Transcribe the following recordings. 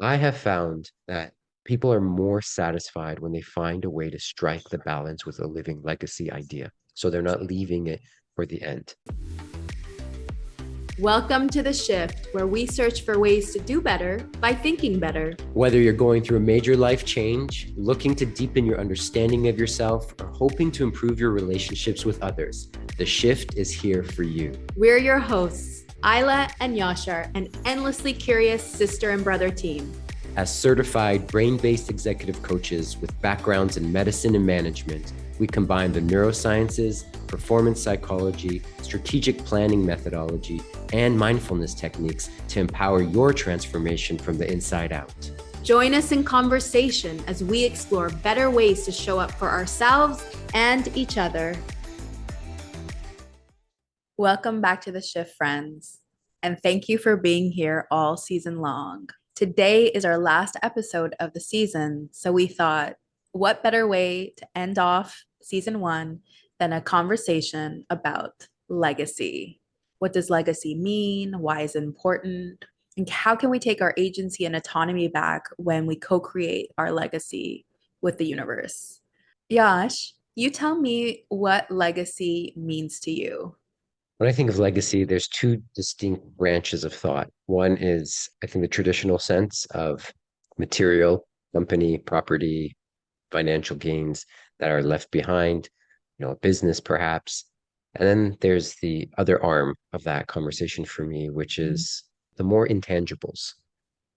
I have found that people are more satisfied when they find a way to strike the balance with a living legacy idea. So they're not leaving it for the end. Welcome to The Shift, where we search for ways to do better by thinking better. Whether you're going through a major life change, looking to deepen your understanding of yourself, or hoping to improve your relationships with others, The Shift is here for you. We're your hosts, Isla and Yashar, an endlessly curious sister and brother team. As certified brain-based executive coaches with backgrounds in medicine and management, we combine the neurosciences, performance psychology, strategic planning methodology, and mindfulness techniques to empower your transformation from the inside out. Join us in conversation as we explore better ways to show up for ourselves and each other. Welcome back to The Shift, friends, and thank you for being here all season long. Today is our last episode of the season, so we thought, what better way to end off season one than a conversation about legacy? What does legacy mean? Why is it important? And how can we take our agency and autonomy back when we co-create our legacy with the universe? Yash, you tell me what legacy means to you. When I think of legacy, there's two distinct branches of thought. One is, I think, the traditional sense of material, company, property, financial gains that are left behind, a business perhaps. And then there's the other arm of that conversation for me, which is the more intangibles.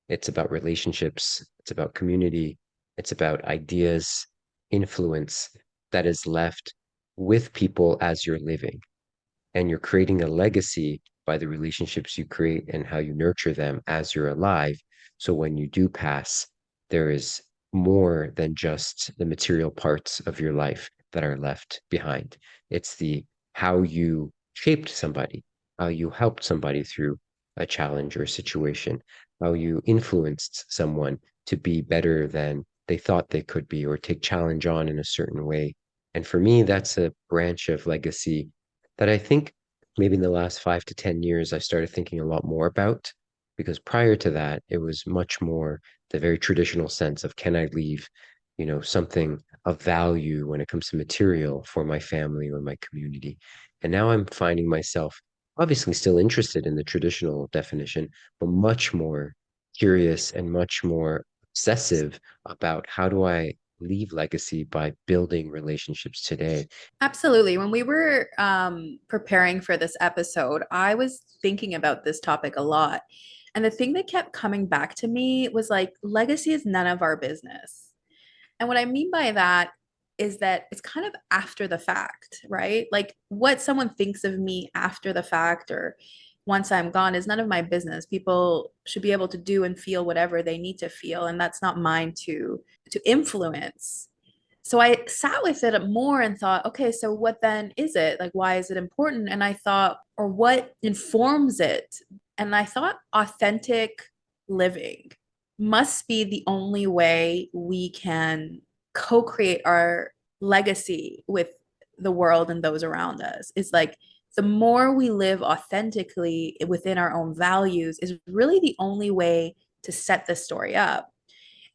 It's about relationships, it's about community, it's about ideas, influence that is left with people as you're living. And you're creating a legacy by the relationships you create and how you nurture them as you're alive. So when you do pass, there is more than just the material parts of your life that are left behind. It's the how you shaped somebody, how you helped somebody through a challenge or a situation, how you influenced someone to be better than they thought they could be or take challenge on in a certain way. And for me, that's a branch of legacy that I think maybe in the last 5 to 10 years, I started thinking a lot more about, because prior to that, it was much more the very traditional sense of, can I leave, something of value when it comes to material for my family or my community? And now I'm finding myself obviously still interested in the traditional definition, but much more curious and much more obsessive about how do I leave legacy by building relationships today. Absolutely. When we were preparing for this episode, I was thinking about this topic a lot. And the thing that kept coming back to me was like, legacy is none of our business. And what I mean by that is that it's kind of after the fact, right? Like what someone thinks of me after the fact or once I'm gone is none of my business. People should be able to do and feel whatever they need to feel, and that's not mine to influence. So I sat with it more and thought, okay, so what then is it? Like, why is it important? And I thought, or what informs it? And I thought authentic living must be the only way we can co-create our legacy with the world and those around us. It's like the more we live authentically within our own values is really the only way to set this story up.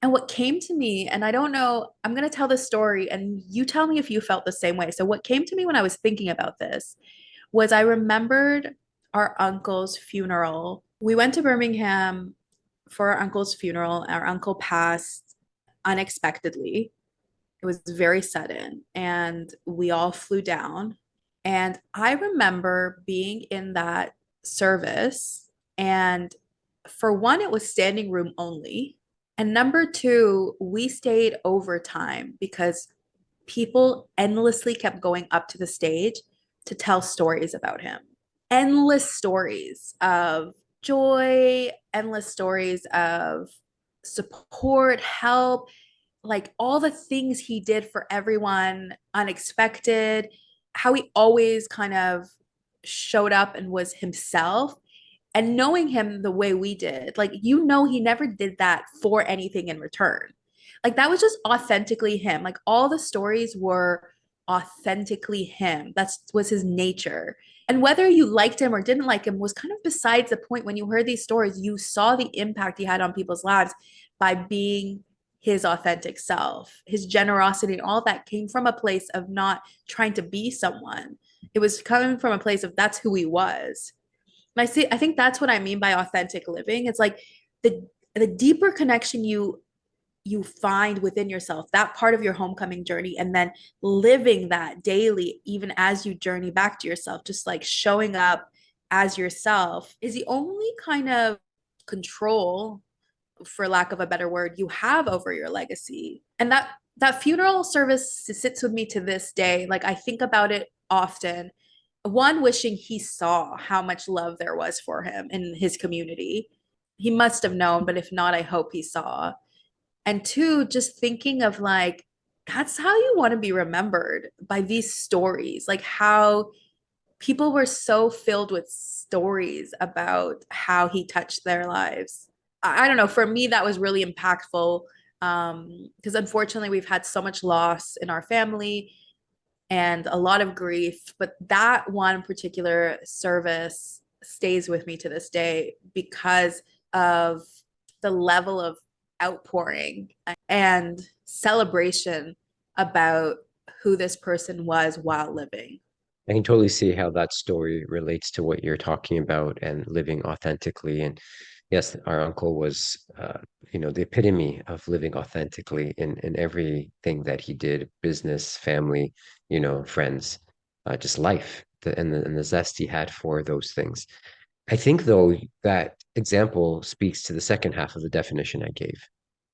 And what came to me, and I don't know, I'm going to tell this story and you tell me if you felt the same way. So, what came to me when I was thinking about this was I remembered our uncle's funeral. We went to Birmingham for our uncle's funeral. Our uncle passed unexpectedly. It was very sudden, and we all flew down. And I remember being in that service, and for one, it was standing room only. And number two, we stayed overtime because people endlessly kept going up to the stage to tell stories about him. Endless stories of joy, endless stories of support, help, like all the things he did for everyone, unexpected, how he always kind of showed up and was himself. And knowing him the way we did, like, he never did that for anything in return. Like, that was just authentically him. Like, all the stories were authentically him. That was his nature. And whether you liked him or didn't like him was kind of besides the point. When you heard these stories, you saw the impact he had on people's lives by being his authentic self. His generosity and all that came from a place of not trying to be someone. It was coming from a place of that's who he was. And I think that's what I mean by authentic living. It's like the deeper connection you find within yourself, that part of your homecoming journey, and then living that daily, even as you journey back to yourself, just like showing up as yourself is the only kind of control, for lack of a better word, you have over your legacy. And that funeral service sits with me to this day. Like I think about it often. One, wishing he saw how much love there was for him in his community. He must have known, but if not, I hope he saw. And two, just thinking of like, that's how you want to be remembered, by these stories, like how people were so filled with stories about how he touched their lives. I don't know. For me, that was really impactful, because unfortunately, we've had so much loss in our family and a lot of grief. But that one particular service stays with me to this day because of the level of outpouring and celebration about who this person was while living. I can totally see how that story relates to what you're talking about and living authentically. And yes, our uncle was, the epitome of living authentically in everything that he did, business, family, friends, just life, and the zest he had for those things. I think, though, that example speaks to the second half of the definition I gave.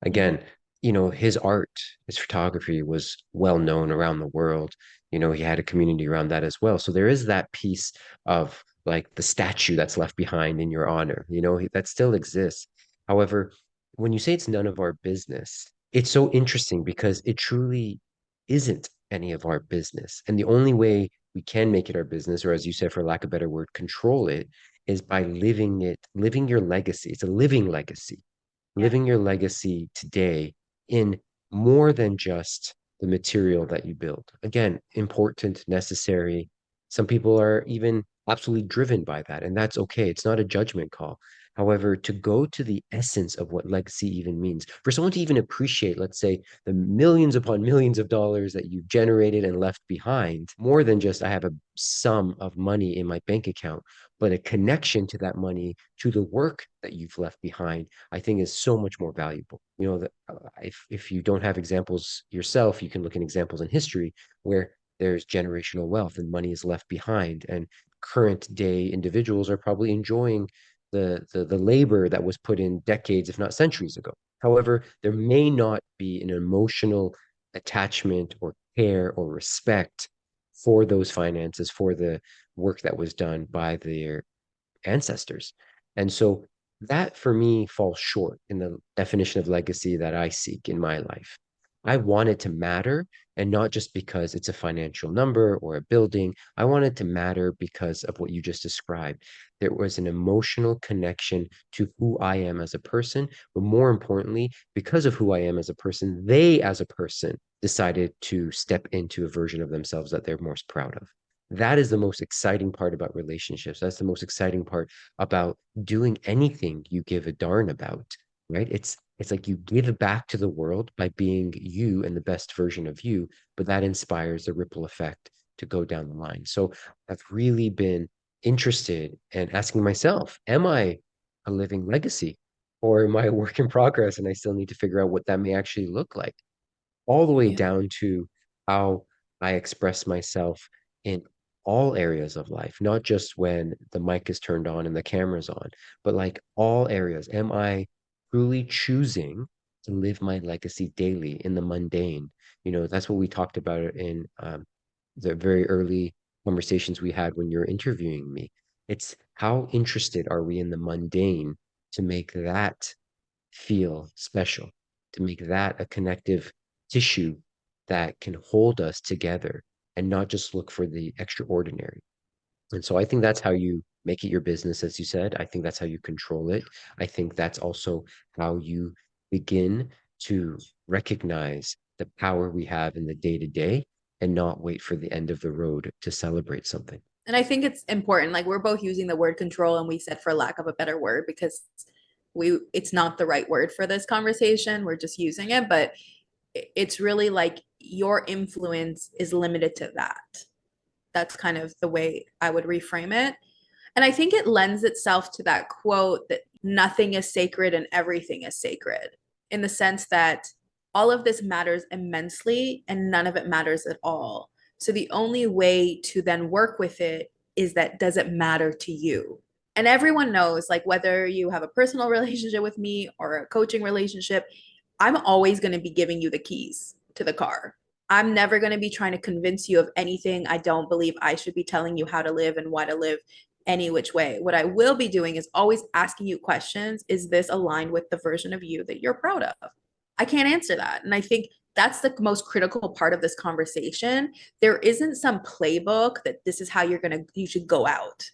Again, his art, his photography was well known around the world. He had a community around that as well. So there is that piece of like the statue that's left behind in your honor, that still exists. However, when you say it's none of our business, it's so interesting because it truly isn't any of our business. And the only way we can make it our business, or as you said, for lack of a better word, control it, is by living it, living your legacy. It's a living legacy, Yeah. living your legacy today in more than just the material that you build. Again, important, necessary. Some people are even absolutely driven by that, and that's okay. It's not a judgment call. However, to go to the essence of what legacy even means, for someone to even appreciate, let's say, the millions upon millions of dollars that you've generated and left behind, more than just I have a sum of money in my bank account, but a connection to that money, to the work that you've left behind, I think is so much more valuable. If you don't have examples yourself, you can look at examples in history where there's generational wealth and money is left behind, and current day individuals are probably enjoying the labor that was put in decades, if not centuries ago. However, there may not be an emotional attachment or care or respect for those finances, for the work that was done by their ancestors. And so that for me falls short in the definition of legacy that I seek in my life. I want it to matter, and not just because it's a financial number or a building. I want it to matter because of what you just described. There was an emotional connection to who I am as a person, but more importantly, because of who I am as a person, they as a person decided to step into a version of themselves that they're most proud of. That is the most exciting part about relationships. That's the most exciting part about doing anything you give a darn about, right? It's like you give back to the world by being you and the best version of you, but that inspires a ripple effect to go down the line. So I've really been interested in asking myself, am I a living legacy, or am I a work in progress? And I still need to figure out what that may actually look like, all the way Yeah. down to how I express myself in all areas of life, not just when the mic is turned on and the camera's on, but like all areas. Am I truly choosing to live my legacy daily in the mundane? That's what we talked about in the very early conversations we had when you're interviewing me. It's how interested are we in the mundane to make that feel special, to make that a connective tissue that can hold us together and not just look for the extraordinary. And so I think that's how you make it your business, as you said. I think that's how you control it. I think that's also how you begin to recognize the power we have in the day to day and not wait for the end of the road to celebrate something. And I think it's important. Like we're both using the word control, and we said for lack of a better word because it's not the right word for this conversation. We're just using it, but it's really like your influence is limited to that. That's kind of the way I would reframe it. And I think it lends itself to that quote that nothing is sacred and everything is sacred, in the sense that all of this matters immensely and none of it matters at all. So the only way to then work with it is that does it matter to you? And everyone knows, like, whether you have a personal relationship with me or a coaching relationship, I'm always going to be giving you the keys to the car. I'm never going to be trying to convince you of anything. I don't believe I should be telling you how to live and why to live any which way. What I will be doing is always asking you questions. Is this aligned with the version of you that you're proud of? I can't answer that. And I think that's the most critical part of this conversation. There isn't some playbook that this is how you should go out,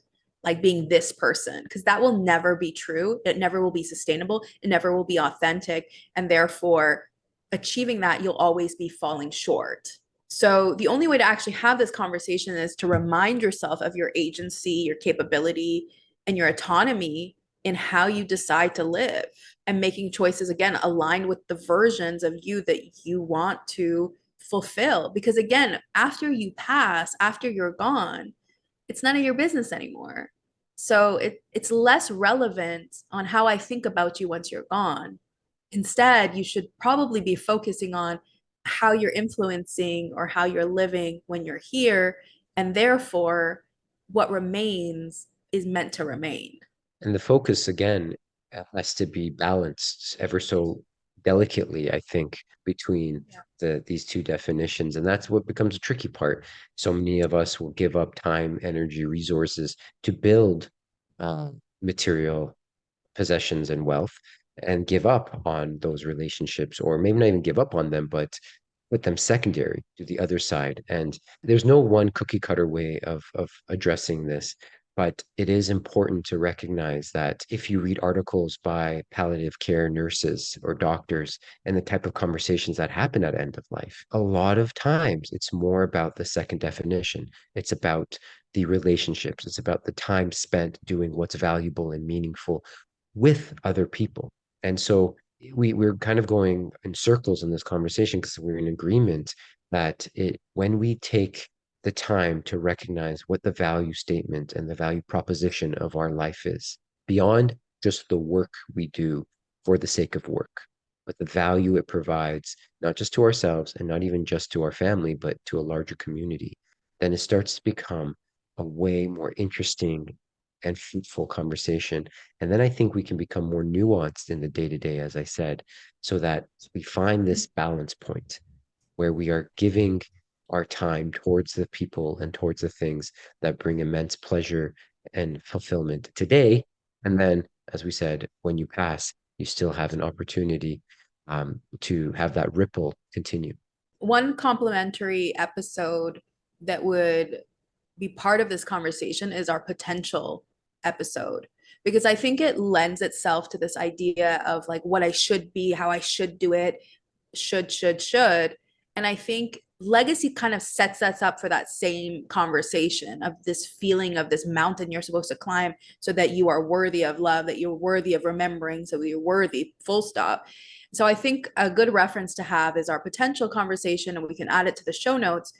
like being this person, because that will never be true. It never will be sustainable. It never will be authentic. And therefore, achieving that, you'll always be falling short. So the only way to actually have this conversation is to remind yourself of your agency, your capability, and your autonomy in how you decide to live, and making choices again aligned with the versions of you that you want to fulfill. Because again, after you pass, after you're gone, it's none of your business anymore. So it's less relevant on how I think about you once you're gone. Instead, you should probably be focusing on how you're influencing or how you're living when you're here. And therefore, what remains is meant to remain. And the focus again has to be balanced ever so delicately, I think, between Yeah. these two definitions. And that's what becomes a tricky part. So many of us will give up time, energy, resources to build uh, material possessions and wealth and give up on those relationships, or maybe not even give up on them, but put them secondary to the other side. And there's no one cookie cutter way of addressing this. But it is important to recognize that if you read articles by palliative care nurses or doctors and the type of conversations that happen at end of life, a lot of times it's more about the second definition. It's about the relationships. It's about the time spent doing what's valuable and meaningful with other people. And so we're kind of going in circles in this conversation because we're in agreement that when we take the time to recognize what the value statement and the value proposition of our life is, beyond just the work we do for the sake of work, but the value it provides, not just to ourselves and not even just to our family, but to a larger community, then it starts to become a way more interesting and fruitful conversation. And then I think we can become more nuanced in the day to day, as I said, so that we find this balance point where we are giving our time towards the people and towards the things that bring immense pleasure and fulfillment today. And then, as we said, when you pass, you still have an opportunity to have that ripple continue. One complimentary episode that would be part of this conversation is our potential episode, because I think it lends itself to this idea of like what I should be, how I should do it, should. And I think legacy kind of sets us up for that same conversation of this feeling of this mountain you're supposed to climb so that you are worthy of love, that you're worthy of remembering, so you're worthy, full stop. So I think a good reference to have is our potential conversation, and we can add it to the show notes.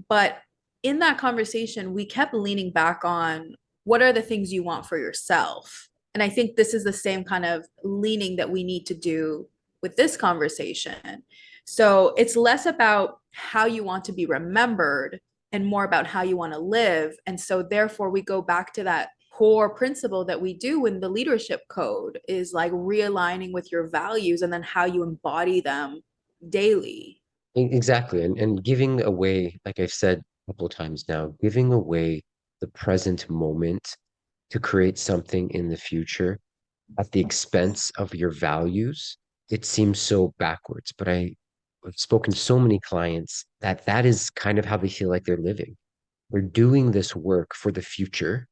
But in that conversation, we kept leaning back on what are the things you want for yourself. And I think this is the same kind of leaning that we need to do with this conversation. So it's less about how you want to be remembered and more about how you want to live. And so therefore we go back to that core principle that we do in the leadership code, is like realigning with your values and then how you embody them daily. Exactly. And giving away, like I've said a couple of times now, giving away the present moment to create something in the future at the expense of your values, it seems so backwards. But I've spoken to so many clients that that is kind of how they feel like they're living. They're doing this work for the future,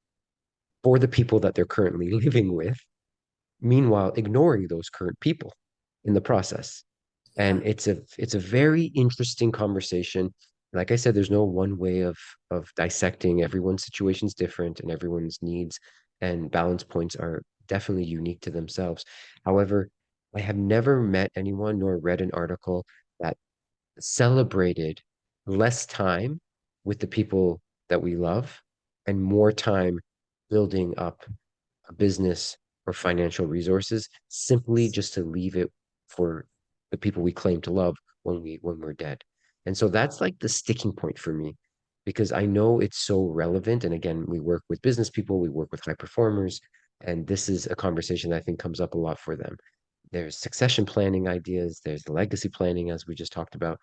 for the people that they're currently living with, meanwhile ignoring those current people in the process. Yeah. And it's a very interesting conversation. like I said, there's no one way of dissecting. Everyone's situation's different and everyone's needs and balance points are definitely unique to themselves. However, I have never met anyone nor read an article that celebrated less time with the people that we love and more time building up a business or financial resources simply just to leave it for the people we claim to love when we're dead. And so that's like the sticking point for me because I know it's so relevant. And again, we work with business people, we work with high performers, and this is a conversation that I think comes up a lot for them. There's succession planning ideas, there's legacy planning, as we just talked about.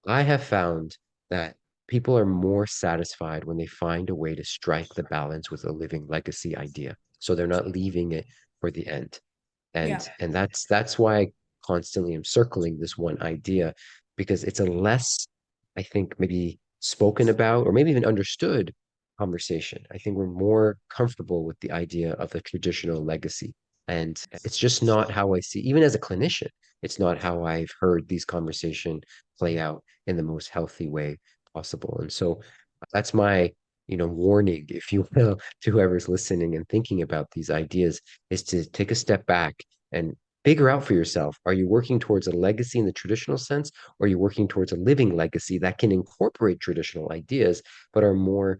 I have found that people are more satisfied when they find a way to strike the balance with a living legacy idea. So they're not leaving it for the end. Yeah. And that's why I constantly am circling this one idea because it's a less, I think, maybe spoken about or maybe even understood conversation. I think we're more comfortable with the idea of the traditional legacy. And it's just not how I see, even as a clinician, it's not how I've heard these conversations play out in the most healthy way possible. And so that's my, warning, if you will, to whoever's listening and thinking about these ideas is to take a step back and figure out for yourself, are you working towards a legacy in the traditional sense, or are you working towards a living legacy that can incorporate traditional ideas, but are more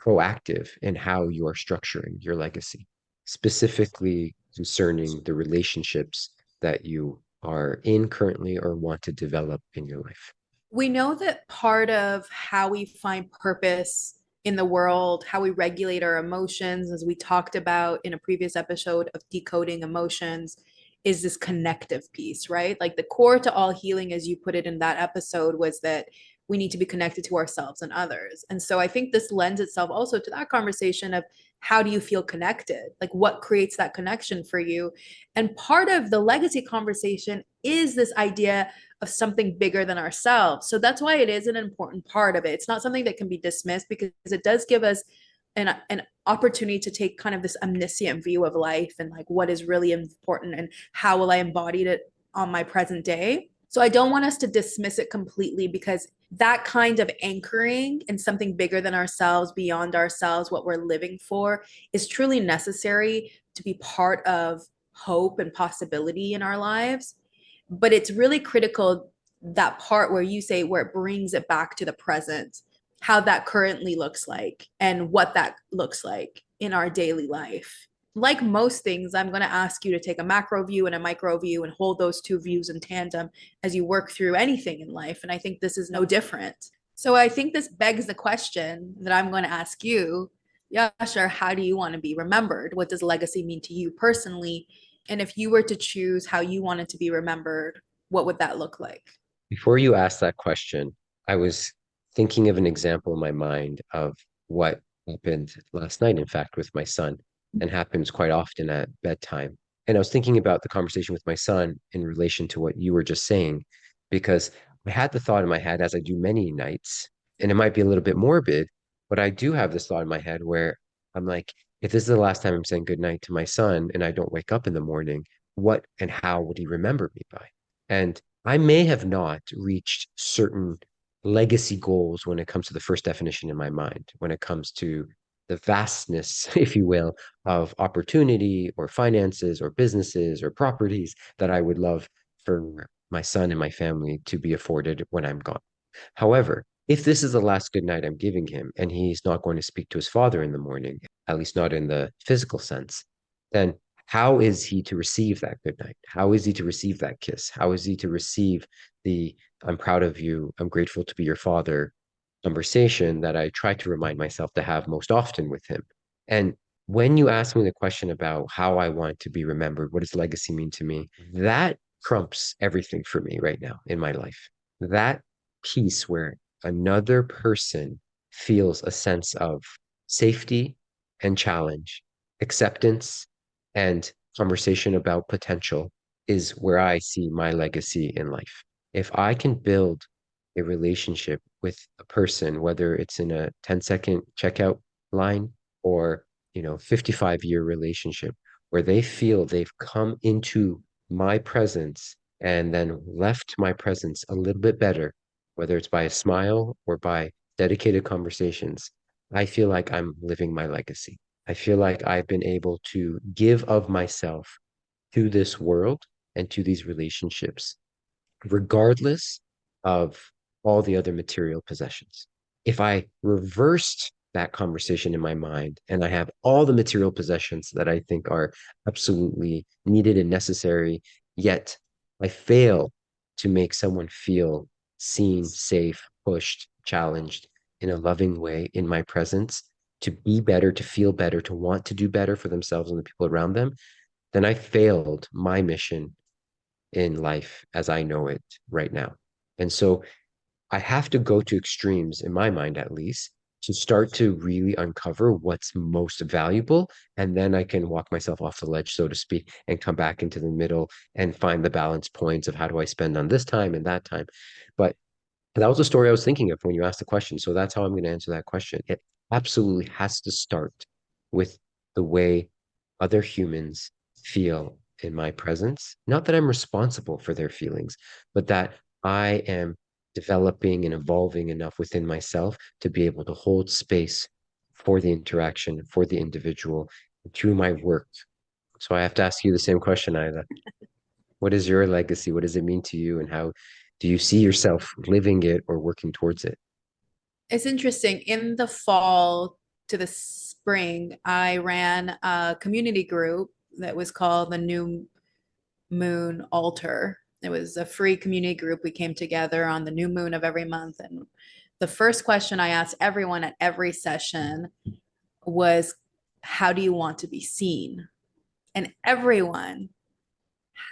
proactive in how you are structuring your legacy, specifically concerning the relationships that you are in currently or want to develop in your life? We know that part of how we find purpose in the world, how we regulate our emotions, as we talked about in a previous episode of decoding emotions, is this connective piece, right? Like the core to all healing, as you put it in that episode, was that we need to be connected to ourselves and others. And so I think this lends itself also to that conversation of how do you feel connected? Like what creates that connection for you? And part of the legacy conversation is this idea of something bigger than ourselves. So that's why it is an important part of it. It's not something that can be dismissed because it does give us an opportunity to take kind of this omniscient view of life and like what is really important and how will I embody it on my present day. So I don't want us to dismiss it completely because that kind of anchoring in something bigger than ourselves, beyond ourselves, what we're living for, is truly necessary to be part of hope and possibility in our lives. But it's really critical, that part where you say where it brings it back to the present, how that currently looks like and what that looks like in our daily life. Like most things, I'm going to ask you to take a macro view and a micro view and hold those two views in tandem as you work through anything in life. And I think this is no different. So I think this begs the question that I'm going to ask you, Yashar, how do you want to be remembered? What does legacy mean to you personally? And if you were to choose how you wanted to be remembered, what would that look like? Before you ask that question, I was thinking of an example in my mind of what happened last night, in fact, with my son, and happens quite often at bedtime. And I was thinking about the conversation with my son in relation to what you were just saying, because I had the thought in my head, as I do many nights, and it might be a little bit morbid, but I do have this thought in my head where I'm like, if this is the last time I'm saying goodnight to my son and I don't wake up in the morning, what and how would he remember me by? And I may have not reached certain legacy goals when it comes to the first definition in my mind, when it comes to the vastness, if you will, of opportunity or finances or businesses or properties that I would love for my son and my family to be afforded when I'm gone. However, if this is the last good night I'm giving him and he's not going to speak to his father in the morning, at least not in the physical sense, then how is he to receive that good night? How is he to receive that kiss? How is he to receive the I'm proud of you, I'm grateful to be your father conversation that I try to remind myself to have most often with him? And when you ask me the question about how I want to be remembered, what does legacy mean to me? That trumps everything for me right now in my life. That piece where another person feels a sense of safety and challenge, acceptance and conversation about potential is where I see my legacy in life. If I can build a relationship with a person, whether it's in a 10-second checkout line or, 55-year relationship, where they feel they've come into my presence and then left my presence a little bit better whether it's by a smile or by dedicated conversations, I feel like I'm living my legacy. I feel like I've been able to give of myself to this world and to these relationships, regardless of all the other material possessions. If I reversed that conversation in my mind and I have all the material possessions that I think are absolutely needed and necessary, yet I fail to make someone feel seen, safe, pushed, challenged in a loving way in my presence, to be better, to feel better, to want to do better for themselves and the people around them, then I failed my mission in life as I know it right now. And so I have to go to extremes, in my mind at least, to start to really uncover what's most valuable. And then I can walk myself off the ledge, so to speak, and come back into the middle and find the balance points of how do I spend on this time and that time. But that was the story I was thinking of when you asked the question. So that's how I'm going to answer that question. It absolutely has to start with the way other humans feel in my presence. Not that I'm responsible for their feelings, but that I am developing and evolving enough within myself to be able to hold space for the interaction, for the individual through my work. So I have to ask you the same question, Ida. What is your legacy? What does it mean to you? And how do you see yourself living it or working towards it? It's interesting. In the fall to the spring, I ran a community group that was called the New Moon Altar. It was a free community group. We came together on the new moon of every month. And the first question I asked everyone at every session was, how do you want to be seen? And everyone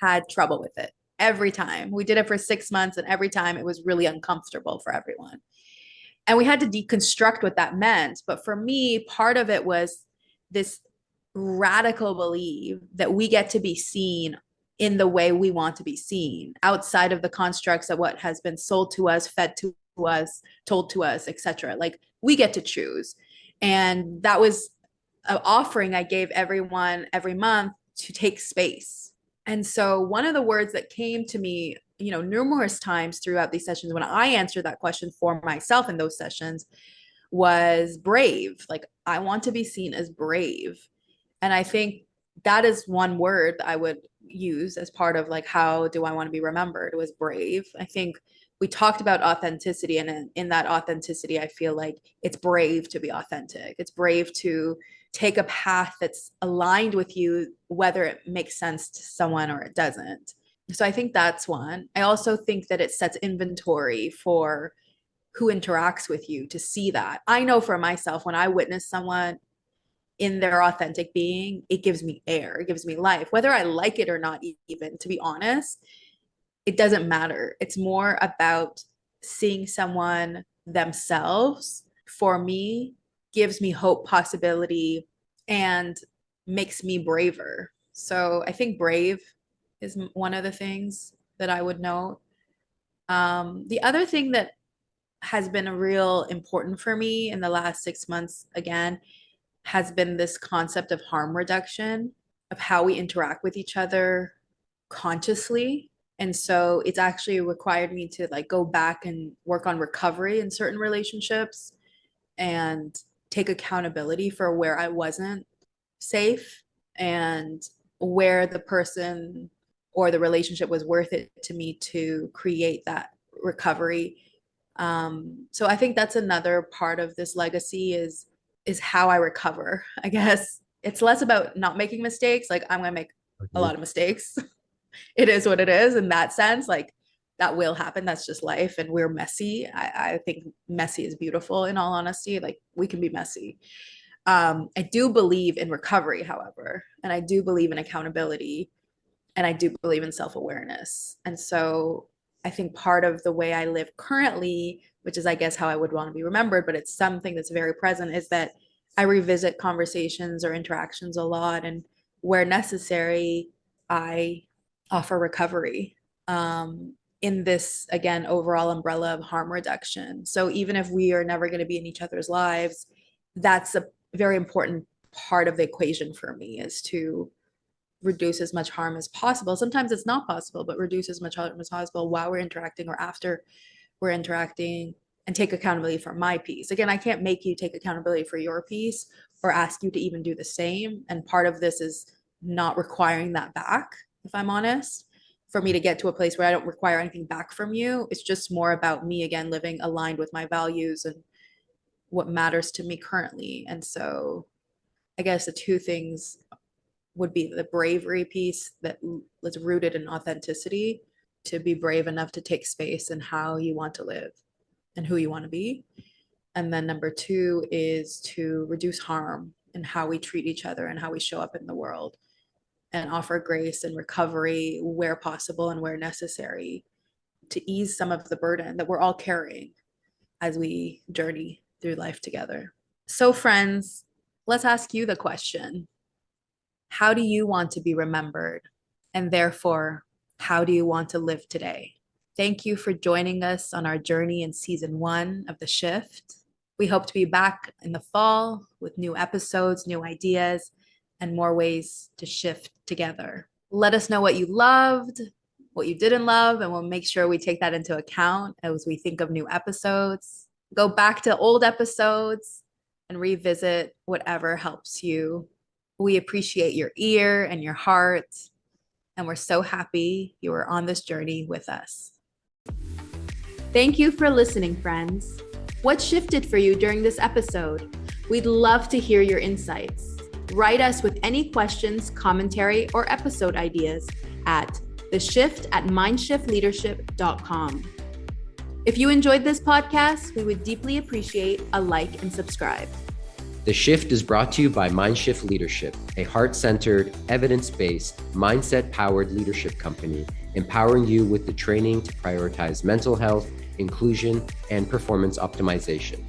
had trouble with it every time. We did it for 6 months, and every time it was really uncomfortable for everyone. And we had to deconstruct what that meant. But for me, part of it was this radical belief that we get to be seen in the way we want to be seen, outside of the constructs of what has been sold to us, fed to us, told to us, etc. Like, we get to choose. And that was an offering I gave everyone every month to take space. And so one of the words that came to me, numerous times throughout these sessions when I answered that question for myself in those sessions, was brave. Like, I want to be seen as brave. And I think that is one word I would use as part of, like, how do I want to be remembered, was brave. I think we talked about authenticity, and in that authenticity, I feel like it's brave to be authentic. It's brave to take a path that's aligned with you, whether it makes sense to someone or it doesn't. So I think that's one. I also think that it sets inventory for who interacts with you to see that. I know for myself, when I witness someone in their authentic being, it gives me air, it gives me life, whether I like it or not, even, to be honest, it doesn't matter. It's more about seeing someone themselves, for me, gives me hope, possibility, and makes me braver. So I think brave is one of the things that I would note. The other thing that has been a real important for me in the last 6 months, again, has been this concept of harm reduction, of how we interact with each other consciously. And so it's actually required me to, like, go back and work on recovery in certain relationships and take accountability for where I wasn't safe, and where the person or the relationship was worth it to me to create that recovery. So I think that's another part of this legacy, is how I recover. I guess it's less about not making mistakes. Like, I'm gonna make a Mhm. lot of mistakes. It is what it is in that sense. Like, that will happen. That's just life, and we're messy. I think messy is beautiful, in all honesty. Like, we can be messy. I do believe in recovery, however, and I do believe in accountability, and I do believe in self-awareness. And so I think part of the way I live currently, which is, I guess, how I would want to be remembered, but it's something that's very present, is that I revisit conversations or interactions a lot, and where necessary, I offer recovery, in this, again, overall umbrella of harm reduction. So even if we are never going to be in each other's lives, that's a very important part of the equation for me, is to reduce as much harm as possible. Sometimes it's not possible, but reduce as much harm as possible while we're interacting or after we're interacting, and take accountability for my piece. Again, I can't make you take accountability for your piece or ask you to even do the same. And part of this is not requiring that back, if I'm honest, for me to get to a place where I don't require anything back from you. It's just more about me, again, living aligned with my values and what matters to me currently. And so I guess the two things would be the bravery piece that is rooted in authenticity, to be brave enough to take space in how you want to live and who you want to be. And then number two is to reduce harm in how we treat each other and how we show up in the world, and offer grace and recovery where possible and where necessary, to ease some of the burden that we're all carrying as we journey through life together. So, friends, let's ask you the question: how do you want to be remembered? And therefore, how do you want to live today? Thank you for joining us on our journey in season 1 of The Shift. We hope to be back in the fall with new episodes, new ideas, and more ways to shift together. Let us know what you loved, what you didn't love, and we'll make sure we take that into account as we think of new episodes. Go back to old episodes and revisit whatever helps you. We appreciate your ear and your heart, and we're so happy you are on this journey with us. Thank you for listening, friends. What shifted for you during this episode? We'd love to hear your insights. Write us with any questions, commentary, or episode ideas at theshift@mindshiftleadership.com. If you enjoyed this podcast, we would deeply appreciate a like and subscribe. The Shift is brought to you by MindShift Leadership, a heart-centered, evidence-based, mindset-powered leadership company, empowering you with the training to prioritize mental health, inclusion, and performance optimization.